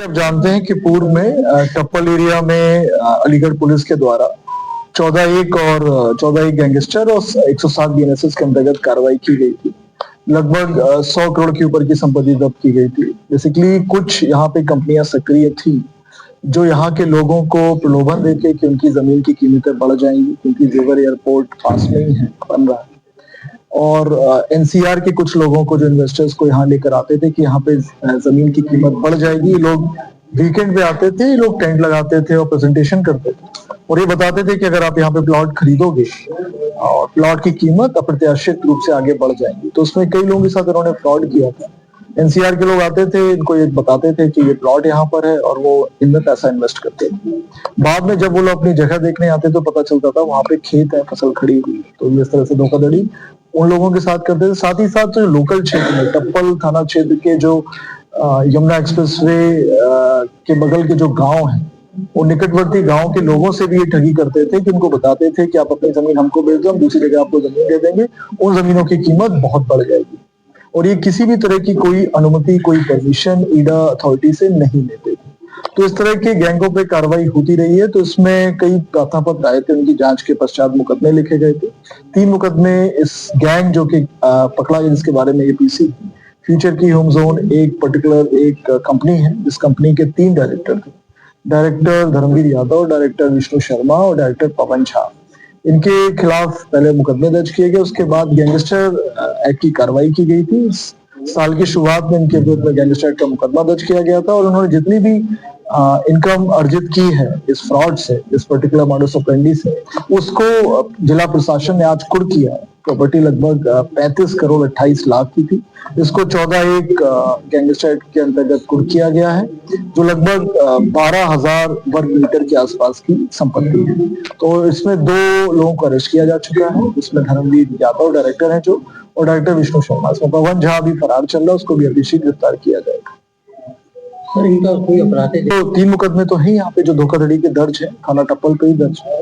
आप जानते हैं कि पूर्व में टप्पल एरिया में अलीगढ़ पुलिस के द्वारा 14 गैंगस्टर और 107 बीएनएसएस के अंतर्गत कार्रवाई की गई थी। लगभग 100 करोड़ के ऊपर की संपत्ति जब्त की गई थी। बेसिकली कुछ यहाँ पे कंपनियां सक्रिय थी जो यहाँ के लोगों को प्रलोभन देके कि उनकी जमीन की कीमतें बढ़ जाएंगी क्योंकि जेवर एयरपोर्ट पास में ही है, बन रहा है। और एनसीआर के कुछ लोगों को, जो इन्वेस्टर्स को यहाँ लेकर आते थे कि यहाँ पे जमीन की कीमत बढ़ जाएगी, ये लोग वीकेंड पे आते थे, ये लोग टेंट लगाते थे और प्रेजेंटेशन करते थे और ये बताते थे कि अगर आप यहाँ पे प्लॉट खरीदोगे और प्लॉट की कीमत अप्रत्याशित रूप से आगे बढ़ जाएगी। तो उसमें कई लोगों के साथ उन्होंने फ्रॉड किया था। एनसीआर के लोग आते थे, इनको ये बताते थे कि ये प्लॉट यहाँ पर है और वो इनमें पैसा इन्वेस्ट करते थे। बाद में जब वो लोग अपनी जगह देखने आते तो पता चलता था वहां पे खेत है, फसल खड़ी हुई। तो इस तरह से धोखाधड़ी उन लोगों के साथ करते थे। साथ ही साथ जो लोकल क्षेत्र में टप्पल थाना क्षेत्र के जो यमुना एक्सप्रेसवे के बगल के जो गांव हैं, वो निकटवर्ती गांव के लोगों से भी ये ठगी करते थे कि उनको बताते थे कि आप अपनी जमीन हमको बेच दो, हम दूसरी जगह आपको जमीन दे देंगे, उन जमीनों की कीमत बहुत बढ़ जाएगी। और ये किसी भी तरह की कोई अनुमति, कोई परमिशन ईडा अथॉरिटी से नहीं लेते थे। तो इस तरह के गैंगों पे कार्रवाई होती रही है। तो इसमें कई प्रार्थनापत्र आए थे, उनकी जांच के पश्चात मुकदमे लिखे गए थे। 3 मुकदमे इस गैंग जो कि पकड़ा गया, जिसके बारे में ये पीसी फ्यूचर की होम जोन एक पर्टिकुलर एक कंपनी है, जिस कंपनी के 3 डायरेक्टर थे, डायरेक्टर धर्मवीर यादव, डायरेक्टर विष्णु शर्मा और डायरेक्टर पवन झा। इनके खिलाफ पहले मुकदमे दर्ज किए गए, उसके बाद गैंगस्टर एक्ट की कार्रवाई की गई थी। इस साल की शुरुआत में इनके विरुद्ध में गैंगस्टर एक्ट का मुकदमा दर्ज किया गया था और उन्होंने जितनी भी इनकम अर्जित की है इस फ्रॉड से, इस पर्टिकुलर मॉडस ऑपरेंडी से, उसको जिला प्रशासन ने आज कुर्क किया है। प्रॉपर्टी लगभग 35 करोड़ 28 लाख की थी। इसको 14 गैंगस्टर एक्ट के अंतर्गत कुर्क किया गया है, जो लगभग 12,000 वर्ग मीटर के आसपास की संपत्ति है। तो इसमें 2 लोगों को अरेस्ट किया जा चुका है। इसमें धर्मवीर यादव डायरेक्टर है जो, और डायरेक्टर विष्णु शर्मा। इसमें पवन झा भी फरार चल रहा है, उसको भी अति शीघ्र गिरफ्तार किया जाएगा। सर, इनका कोई अपराध है? तो 3 मुकदमे तो है यहाँ पे जो धोखाधड़ी के दर्ज है, थाना टप्पल पे ही दर्ज है।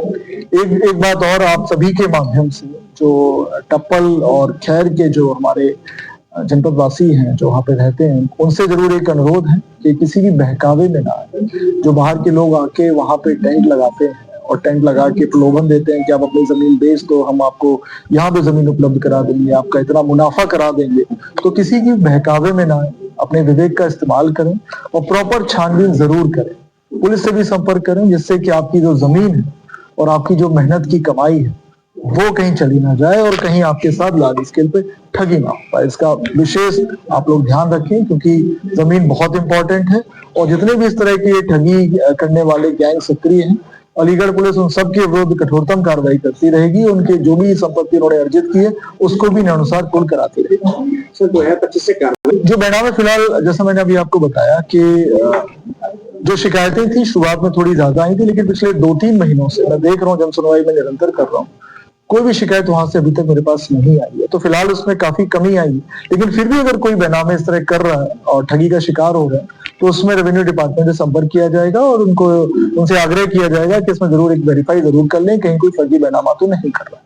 एक बात और आप सभी के माध्यम से, जो टप्पल और खैर के जो हमारे जनपद वासी हैं जो वहाँ पे रहते हैं, उनसे जरूर एक अनुरोध है कि किसी भी बहकावे में ना आए। जो बाहर के लोग आके वहाँ पे टेंट लगाते हैं और टेंट लगा के प्रलोभन देते हैं कि आप अपनी जमीन बेच दो, हम आपको यहाँ पे जमीन उपलब्ध करा देंगे, आपका इतना मुनाफा करा देंगे, तो किसी की बहकावे में ना आए। अपने विवेक का इस्तेमाल करें और प्रॉपर छानबीन जरूर करें। पुलिस से भी संपर्क करें, जिससे कि आपकी जो जमीन है और आपकी जो मेहनत की कमाई है वो कहीं चली ना जाए और कहीं आपके साथ लार्ज स्केल पे ठगी ना हो पाए। इसका विशेष आप लोग ध्यान रखें, क्योंकि जमीन बहुत इंपॉर्टेंट है। और जितने भी इस तरह की ठगी करने वाले गैंग सक्रिय हैं, अलीगढ़ पुलिस उन सबके विरुद्ध कठोरतम कार्रवाई करती रहेगी। उनके जो भी संपत्ति उन्होंने अर्जित की है उसको भी नियमानुसार कुल कराती रहेगी। सर, 2025 से कार्रवाई जो बेनामे फिलहाल, जैसा मैंने अभी आपको बताया कि जो शिकायतें थी शुरुआत में थोड़ी ज्यादा आई थी, लेकिन पिछले 2-3 महीनों से मैं देख रहा हूँ, जन सुनवाई में निरंतर कर रहा हूँ, कोई भी शिकायत वहां से अभी तक मेरे पास नहीं आई है। तो फिलहाल उसमें काफी कमी आई है। लेकिन फिर भी अगर कोई बेनामे इस तरह कर रहा है और ठगी का शिकार हो रहा है, तो उसमें रेवेन्यू डिपार्टमेंट से संपर्क किया जाएगा और उनसे आग्रह किया जाएगा कि इसमें जरूर एक वेरीफाई जरूर कर लें, कहीं कोई फर्जी बेनामा तो नहीं कर रहा है।